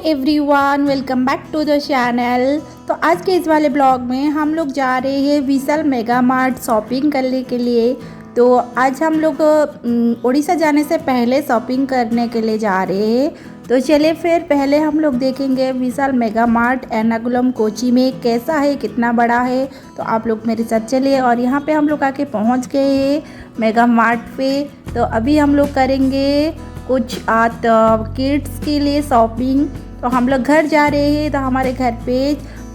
Everyone, welcome back to the channel. तो आज के इस वाले ब्लॉग में हम लोग जा रहे हैं विशाल मेगा मार्ट शॉपिंग करने के लिए। तो आज हम लोग उड़ीसा जाने से पहले शॉपिंग करने के लिए जा रहे हैं। तो चलिए फिर पहले हम लोग देखेंगे विशाल मेगा मार्ट एर्नाकुलम कोची में कैसा है, कितना बड़ा है। तो आप लोग मेरे साथ चलिए। और यहाँ पे हम लोग आके पहुँच गए हैं मेगा मार्ट पे। तो अभी हम लोग करेंगे कुछ किड्स के लिए शॉपिंग। तो हम लोग घर जा रहे हैं, तो हमारे घर पे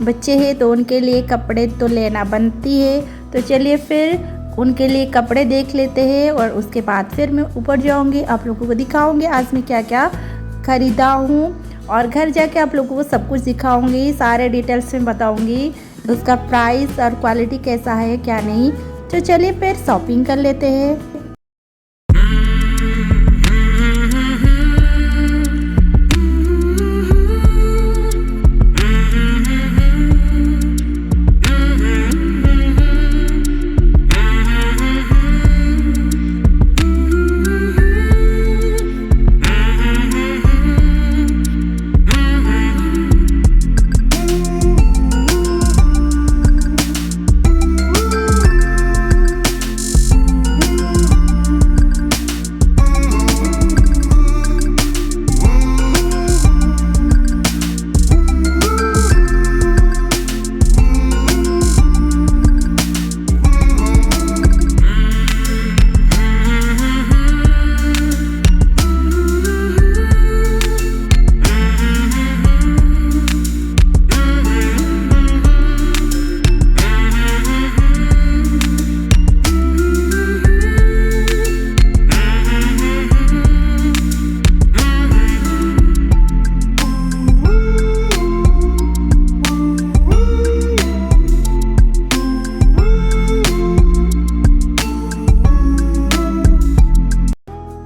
बच्चे हैं तो उनके लिए कपड़े तो लेना बनती है। तो चलिए फिर उनके लिए कपड़े देख लेते हैं और उसके बाद फिर मैं ऊपर जाऊंगी, आप लोगों को दिखाऊंगी आज मैं क्या क्या ख़रीदा हूँ। और घर जाके आप लोगों को सब कुछ दिखाऊंगी, सारे डिटेल्स में बताऊंगी उसका प्राइस और क्वालिटी कैसा है क्या नहीं। तो चलिए फिर शॉपिंग कर लेते हैं।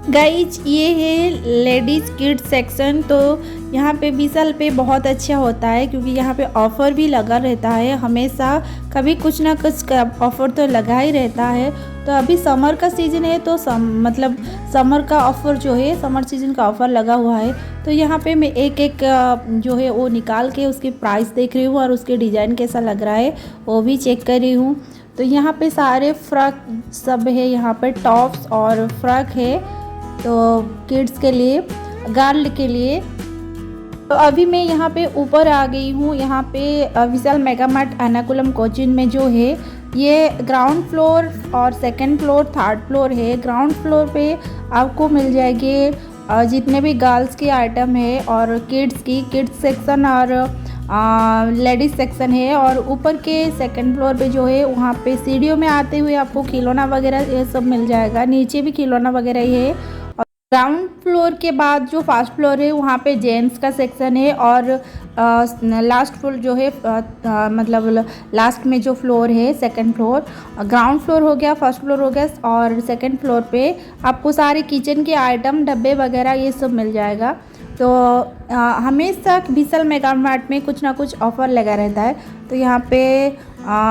गाइज ये है लेडीज़ किड्स सेक्शन। तो यहाँ पे विशाल पे बहुत अच्छा होता है क्योंकि यहाँ पे ऑफ़र भी लगा रहता है हमेशा, कभी कुछ ना कुछ ऑफ़र तो लगा ही रहता है। तो अभी समर का सीज़न है तो समर का ऑफ़र जो है, समर सीज़न का ऑफ़र लगा हुआ है। तो यहाँ पे मैं एक एक जो है वो निकाल के उसकी प्राइस देख रही हूँ और उसके डिज़ाइन कैसा लग रहा है वो भी चेक कर रही हूँ। तो यहाँ पे सारे फ्रॉक सब है, यहाँ पर टॉप्स और फ्रॉक है तो किड्स के लिए, गर्ल के लिए। तो अभी मैं यहाँ पे ऊपर आ गई हूँ। यहाँ पे विशाल मेगा मार्ट एर्नाकुलम कोचीन में जो है ये ग्राउंड फ्लोर और सेकंड फ्लोर, थर्ड फ्लोर है। ग्राउंड फ्लोर पे आपको मिल जाएगी जितने भी गर्ल्स की आइटम है और किड्स सेक्शन और लेडीज़ सेक्शन है। और ऊपर के सेकंड फ्लोर पे जो है वहाँ पे सीढ़ियों में आते हुए आपको खिलौना वगैरह ये सब मिल जाएगा, नीचे भी खिलौना वगैरह ही है। ग्राउंड फ्लोर के बाद जो फर्स्ट फ्लोर है वहाँ पे जेंट्स का सेक्शन है और लास्ट फ्लोर जो है मतलब लास्ट में जो फ्लोर है सेकंड फ्लोर, ग्राउंड फ्लोर हो गया, फर्स्ट फ्लोर हो गया और सेकंड फ्लोर पे आपको सारे किचन के आइटम, डब्बे वगैरह ये सब मिल जाएगा। तो हमेशा विशाल मेगा मार्ट में कुछ ना कुछ ऑफ़र लगा रहता है। तो यहाँ पे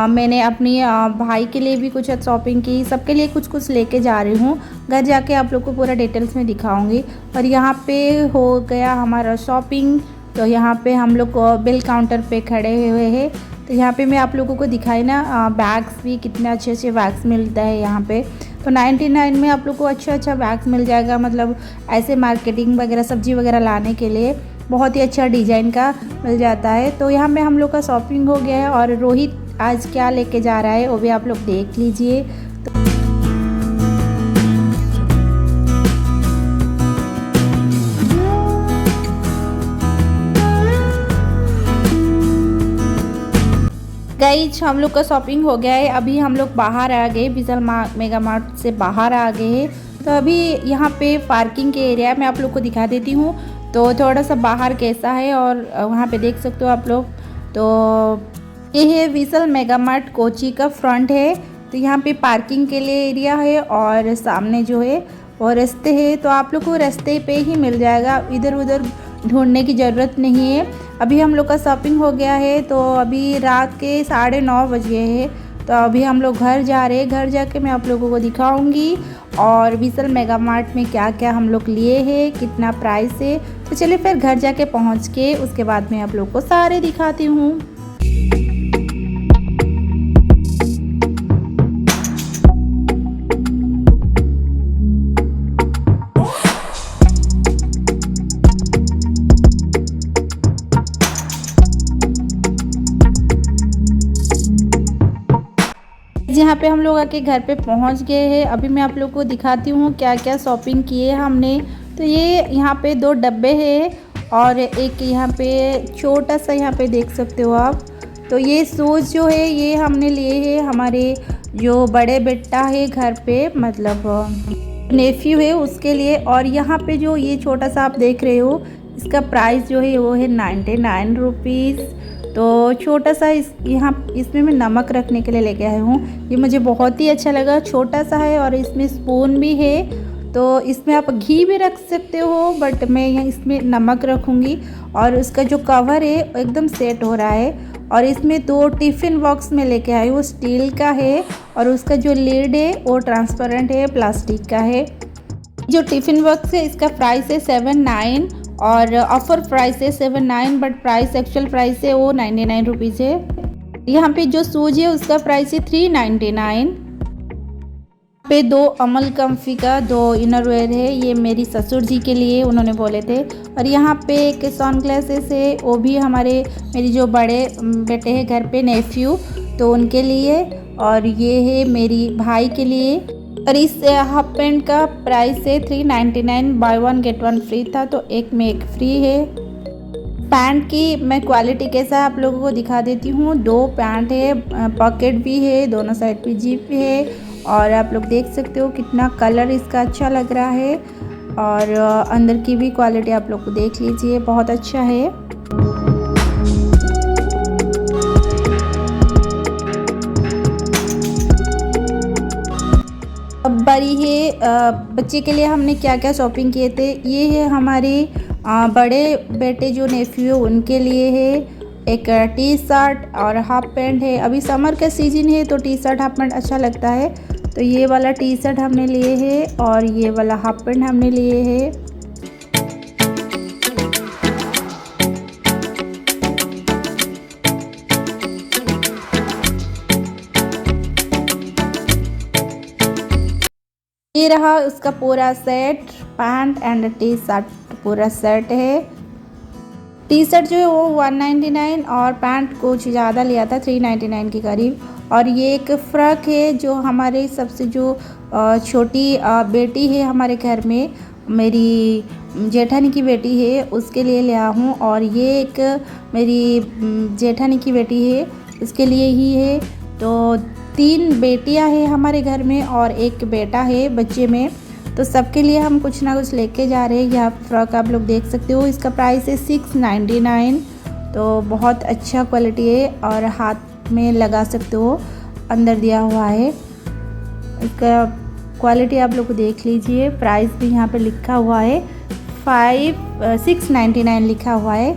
मैंने अपनी भाई के लिए भी कुछ शॉपिंग की, सबके लिए कुछ कुछ लेके जा रही हूँ। घर जाके आप लोग को पूरा डिटेल्स में दिखाऊंगी। और यहाँ पे हो गया हमारा शॉपिंग। तो यहाँ पे हम लोग बिल काउंटर पे खड़े हुए हैं। तो यहाँ पे मैं आप लोगों को दिखाई ना बैग्स भी, कितने अच्छे अच्छे बैग्स मिलता है यहाँ पे। तो 99 में आप लोग को अच्छा बैग्स मिल जाएगा, मतलब ऐसे मार्केटिंग वगैरह, सब्जी वगैरह लाने के लिए बहुत ही अच्छा डिज़ाइन का मिल जाता है। तो यहाँ पे हम लोग का शॉपिंग हो गया है और रोहित आज क्या लेके जा रहा है वो भी आप लोग देख लीजिए। गाइज हम लोग का शॉपिंग हो गया है। अभी हम लोग बाहर आ गए, विशाल मेगा मार्ट से बाहर आ गए। तो अभी यहाँ पे पार्किंग के एरिया में आप लोग को दिखा देती हूँ। तो थोड़ा सा बाहर कैसा है और वहाँ पे देख सकते हो आप लोग। तो ये है विशाल मेगा मार्ट कोची का फ्रंट है। तो यहाँ पे पार्किंग के लिए एरिया है और सामने जो है वो रास्ते है। तो आप लोग को रास्ते पे ही मिल जाएगा, इधर उधर ढूंढने की ज़रूरत नहीं है। अभी हम लोग का शॉपिंग हो गया है। तो अभी रात के 9:30 बज गए हैं। तो अभी हम लोग घर जा रहे हैं। घर जाके मैं आप लोगों को दिखाऊंगी और विशाल मेगा मार्ट में क्या क्या हम लोग लिए हैं, कितना प्राइस है। तो चलिए फिर घर जाके पहुंच के उसके बाद मैं आप लोग को सारे दिखाती हूँ। जहाँ पे हम लोग आके घर पे पहुँच गए हैं। अभी मैं आप लोग को दिखाती हूँ क्या क्या शॉपिंग किए हमने। तो ये यहाँ पे 2 डब्बे हैं और एक यहाँ पे छोटा सा यहाँ पे देख सकते हो आप। तो ये शूज़ जो है ये हमने लिए हैं हमारे जो बड़े बेटा है घर पे, मतलब नेफ्यू है उसके लिए। और यहाँ पे जो ये छोटा सा आप देख रहे हो इसका प्राइस जो है वो है 99 रुपीज़। तो छोटा सा इसमें मैं नमक रखने के लिए लेके आई हूँ। ये मुझे बहुत ही अच्छा लगा, छोटा सा है और इसमें स्पून भी है। तो इसमें आप घी भी रख सकते हो, बट मैं यहाँ इसमें नमक रखूँगी। और उसका जो कवर है एकदम सेट हो रहा है। और इसमें 2 टिफ़िन बॉक्स में लेके आई हूँ, स्टील का है और उसका जो लिड है वो ट्रांसपेरेंट है, प्लास्टिक का है। जो टिफ़िन बॉक्स है इसका प्राइस है 79 और ऑफ़र प्राइस है 79, बट प्राइस एक्चुअल प्राइस है वो 99 रुपीज़ है। यहाँ पे जो शूज है उसका प्राइस है 399। पे 2 अमल कंफी का 2 इनरवेयर है, ये मेरी ससुर जी के लिए उन्होंने बोले थे। और यहाँ पे एक सन ग्लासेस है, वो भी मेरी जो बड़े बेटे हैं घर पे नेफ्यू, तो उनके लिए। और ये है मेरी भाई के लिए। और इस हाफ पैंट का प्राइस है 399, बाय 1 गेट 1 फ्री था, तो एक में एक फ्री है। पैंट की मैं क्वालिटी कैसा आप लोगों को दिखा देती हूँ। 2 पैंट है, पॉकेट भी है, दोनों साइड पे जिप है। और आप लोग देख सकते हो कितना कलर इसका अच्छा लग रहा है। और अंदर की भी क्वालिटी आप लोग को देख लीजिए, बहुत अच्छा है। अब बड़ी है बच्चे के लिए हमने क्या क्या शॉपिंग किए थे। ये है हमारे बड़े बेटे जो नेफ्यू उनके लिए है एक टी शर्ट और हाफ पैंट है। अभी समर का सीजन है तो टी शर्ट हाफ पैंट अच्छा लगता है, तो ये वाला टी शर्ट हमने लिए है और ये वाला हाफ पैंट हमने लिए है। ये रहा उसका पूरा set, pant and T shirt पूरा सेट है। टी शर्ट जो है वो 199 और पैंट कुछ ज़्यादा लिया था 399 के करीब। और ये एक फ्रॉक है जो हमारे सबसे जो छोटी बेटी है हमारे घर में, मेरी जेठानी की बेटी है, उसके लिए लिया हूँ। और ये एक मेरी जेठानी की बेटी है उसके लिए ही है। तो 3 बेटियां हैं हमारे घर में और एक बेटा है बच्चे में, तो सबके लिए हम कुछ ना कुछ लेके जा रहे हैं। यह फ्रॉक आप लोग देख सकते हो, इसका प्राइस है 699। तो बहुत अच्छा क्वालिटी है और हाथ में लगा सकते हो, अंदर दिया हुआ है। इसका क्वालिटी आप लोग को देख लीजिए। प्राइस भी यहाँ पे लिखा हुआ है 699 लिखा हुआ है।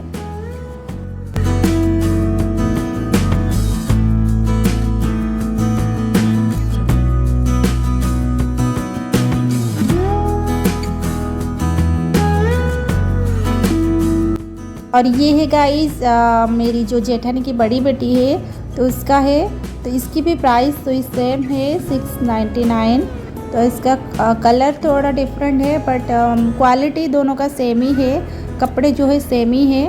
और ये है गाइस मेरी जो जेठानी की बड़ी बेटी है तो उसका है, तो इसकी भी प्राइस तो इस सेम है 699। तो इसका कलर थोड़ा डिफरेंट है बट क्वालिटी दोनों का सेम ही है, कपड़े जो है सेम ही है।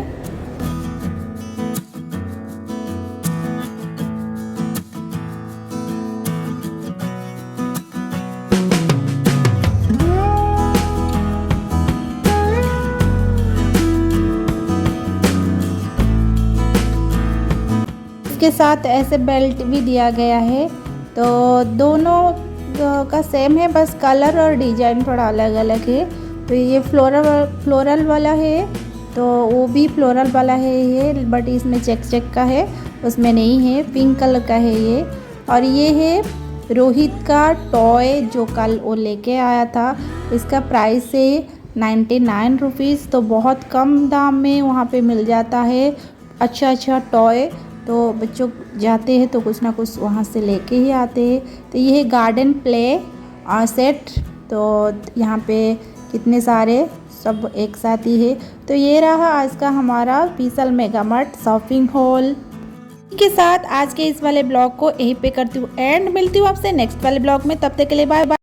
इसके साथ ऐसे बेल्ट भी दिया गया है, तो दोनों का सेम है, बस कलर और डिजाइन थोड़ा अलग अलग है। तो ये फ्लोरल वाला है, तो वो भी फ्लोरल वाला है ये, बट इसमें चेक का है, उसमें नहीं है, पिंक कलर का है ये। और ये है रोहित का टॉय जो कल वो लेके आया था, इसका प्राइस है 99 रुपीज़। तो बहुत कम दाम में वहाँ पे मिल जाता है अच्छा टॉय। तो बच्चों जाते हैं तो कुछ ना कुछ वहाँ से लेके ही आते हैं। तो ये है गार्डन प्ले सेट, तो यहाँ पे कितने सारे सब एक साथ ही है। तो ये रहा आज का हमारा विशाल मेगा मार्ट शॉपिंग हॉल के साथ। आज के इस वाले ब्लॉग को यहीं पे करती हूँ एंड मिलती हूँ आपसे नेक्स्ट वाले ब्लॉग में। तब तक के लिए बाय बाय।